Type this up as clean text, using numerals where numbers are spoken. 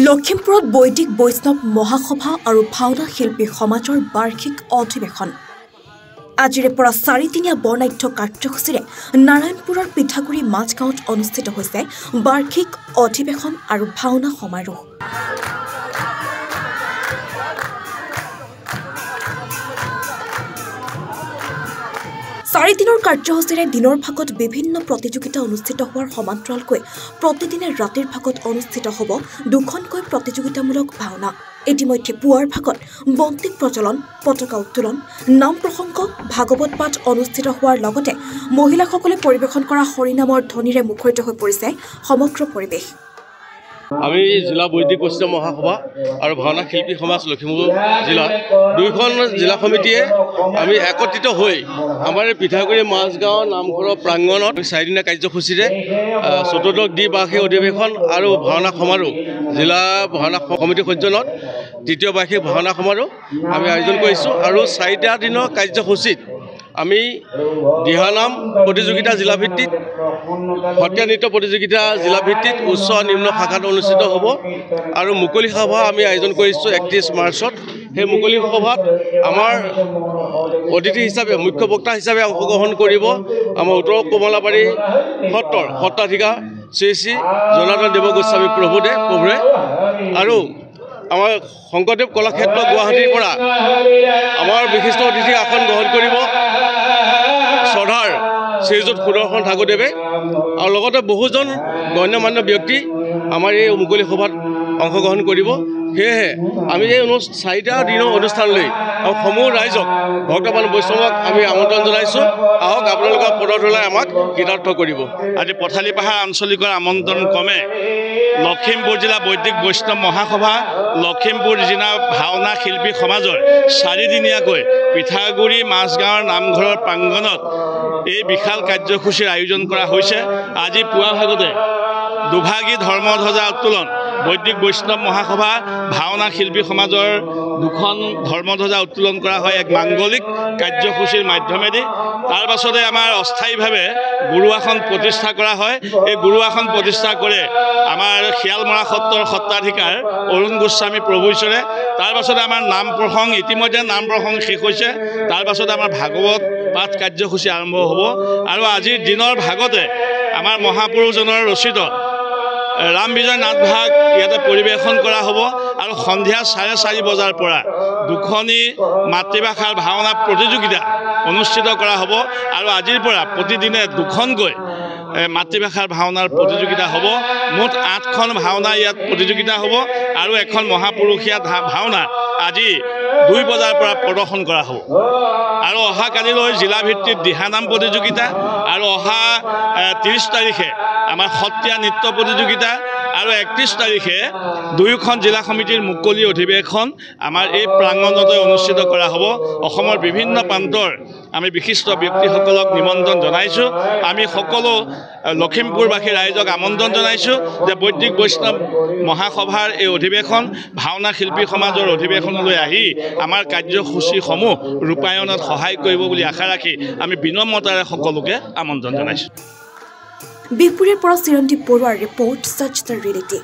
লখিমপুৰত বৈদিক বৈষ্ণৱ মহাসভা আৰু ভাওনা শিল্পী সমাজৰ বাৰ্ষিক অধিৱেশন আজিৰে পৰা 4দিনীয়া বৰ্ণাঢ্য কাৰ্যসূচীৰে নাৰায়ণপুৰৰ পিঠাগুৰি মাজগাঁৱত অনুষ্ঠিত হৈছে বাৰ্ষিক অধিৱেশন আৰু ভাওনা সমাৰোহ। 4 দিনৰ কাৰ্যসূচীৰে দিনৰ ভাগত বিভিন্ন প্ৰতিযোগিতা অনুষ্ঠিত হোৱাৰ সমান্তৰালকৈ প্ৰতিদিনে ৰাতিৰ ভাগত অনুষ্ঠিত হ'ব দুখনকৈ প্ৰতিযোগিতামূলক ভাওনা। ইতিমধ্যে পুৱাৰ ভাগত বন্তি প্ৰজ্বলন, পতাকা উত্তোলন, নাম প্ৰসংগ, ভাগৱত পাঠ অনুষ্ঠিত হোৱাৰ লগতে মহিলাসকলে পৰিৱেশন কৰা হৰিনামৰ ধ্বনিৰে মুখৰিত হৈ পৰিছে সমগ্ৰ পৰিৱেশ। আমি জিলা বৈদিক বৈষ্ণৱ মহাসভা আৰু ভাওনা শিল্পী সমাজ লখিমপুৰ জিলা দুইখন জিলা সমিতিয়ে আমি একত্ৰিত হৈ আমাৰ পিঠাগুৰি মাজগাঁও নামঘৰৰ প্ৰাংগণত 4দিনীয়া কাৰ্যসূচীৰে চতুৰ্দশ দ্বিবাৰ্ষিক অধিৱেশন আৰু ভাওনা সমাৰোহ জিলা ভাওনা সমিতি সজ্জনত তৃতীয় বাৰ্ষিক ভাওনা সমাৰোহ আমি আয়োজন কৰিছোঁ। আৰু 4টা দিনৰ কাৰ্যসূচীত আমি দিহানাম প্ৰতিযোগিতা জিলাভিত্তিক, সত্ৰীয়া নৃত্য প্ৰতিযোগিতা জিলাভিত্তিক উচ্চ নিম্ন শাখাত অনুষ্ঠিত হ'ব আৰু মুকলি সভা আমি আয়োজন কৰিছোঁ 31 মাৰ্চত। সেই মুকলি সভাত আমাৰ অতিথি হিচাপে মুখ্য বক্তা হিচাপে অংশগ্ৰহণ কৰিব আমাৰ উত্তৰ কমলাবাৰী সত্ৰৰ সত্ৰাধিকাৰ শ্ৰী শ্ৰী জনাৰ্দন দেৱ গোস্বামী প্ৰভুৱে আৰু আমাৰ শংকৰদেৱ কলাক্ষেত্ৰ গুৱাহাটীৰ পৰা আমাৰ বিশিষ্ট অতিথি আসন গ্ৰহণ কৰিব শ্ৰদ্ধাৰ শ্ৰীযুত সুদৰ্শন ঠাকুৰদেৱে আৰু লগতে বহুজন গণ্যমান্য ব্যক্তি আমাৰ এই মুকলি সভাত অংশগ্ৰহণ কৰিব। সেয়েহে আমি এই 4টা দিনৰ অনুষ্ঠানলৈ সমূহ ৰাইজক ভক্তমান বৈষ্ণৱক আমি আমন্ত্ৰণ জনাইছোঁ, আহক আপোনালোকৰ পদধূলাই আমাক কৃতাৰ্থ কৰিব। আজি পথালি পাহাৰ আঞ্চলিকৰ আমন্ত্ৰণ ক্ৰমে লখিমপুৰ জিলা বৈদিক বৈষ্ণৱ মহাসভা লখিমপুৰ জিলা ভাওনা শিল্পী সমাজৰ 4দিনীয়াকৈ পিঠাগুৰি মাজগাঁৱৰ নামঘৰৰ প্ৰাংগণত এই বিশাল কাৰ্যসূচীৰ আয়োজন কৰা হৈছে। আজি পুৱা ভাগতে দুভাগী ধৰ্মধ্বজা উত্তোলন, বৈদিক বৈষ্ণৱ মহাসভা ভাওনা শিল্পী সমাজৰ 2খন ধৰ্মধ্বজা উত্তোলন কৰা হয় এক মাংগলিক কাৰ্যসূচীৰ মাধ্যমেদি। তাৰ পাছতে আমাৰ অস্থায়ীভাৱে গুৰু আসন প্ৰতিষ্ঠা কৰা হয়। এই গুৰু আসন প্ৰতিষ্ঠা কৰে আমাৰ শিয়ালমৰা সত্ৰৰ সত্ৰাধিকাৰ অৰুণ গোস্বামী প্ৰভুঈশ্বৰে। তাৰ পাছতে আমাৰ নাম প্ৰসংগ, ইতিমধ্যে নাম প্ৰসংগ শেষ হৈছে। তাৰ পাছতে আমাৰ ভাগৱত পাঠ কাৰ্যসূচী আৰম্ভ হ'ব আৰু আজিৰ দিনৰ ভাগতে আমাৰ মহাপুৰুষজনৰ ৰচিত ৰাম বিজয় নাট ভাগ ইয়াতে পৰিৱেশন কৰা হ'ব আৰু সন্ধিয়া 4:30 বজাৰ পৰা 2খনি মাতৃভাষাৰ ভাওনা প্ৰতিযোগিতা অনুষ্ঠিত কৰা হ'ব আৰু আজিৰ পৰা প্ৰতিদিনে 2খনকৈ মাতৃভাষাৰ ভাওনাৰ প্ৰতিযোগিতা হ'ব। মুঠ 8খন ভাওনা ইয়াত প্ৰতিযোগিতা হ'ব আৰু এখন মহাপুৰুষীয়া ভাওনা আজি 2 বজাৰ পৰা প্ৰদৰ্শন কৰা হ'ব আৰু অহা কালিলৈ জিলাভিত্তিক দিহানাম প্ৰতিযোগিতা আৰু অহা 30 তাৰিখে আমাৰ সত্ৰীয়া নৃত্য প্ৰতিযোগিতা আৰু 31 তাৰিখে 2খন জিলা সমিতিৰ মুকলি অধিৱেশন আমাৰ এই প্ৰাংগণতে অনুষ্ঠিত কৰা হ'ব। অসমৰ বিভিন্ন প্ৰান্তৰ আমি বিশিষ্ট ব্যক্তিসকলক নিমন্ত্ৰণ জনাইছোঁ। আমি সকলো লখিমপুৰবাসী ৰাইজক আমন্ত্ৰণ জনাইছোঁ যে বৈদিক বৈষ্ণৱ মহাসভাৰ এই অধিৱেশন ভাওনা শিল্পী সমাজৰ অধিৱেশনলৈ আহি আমাৰ কাৰ্যসূচীসমূহ ৰূপায়ণত সহায় কৰিব বুলি আশা ৰাখি আমি বিনম্ৰতাৰে সকলোকে আমন্ত্ৰণ জনাইছোঁ। বিহপুৰীৰ পৰা চিৰঞ্জীৱ বৰুৱাৰ ৰিপৰ্ট, সাৰ্চ দ্য ৰিয়েলিটি।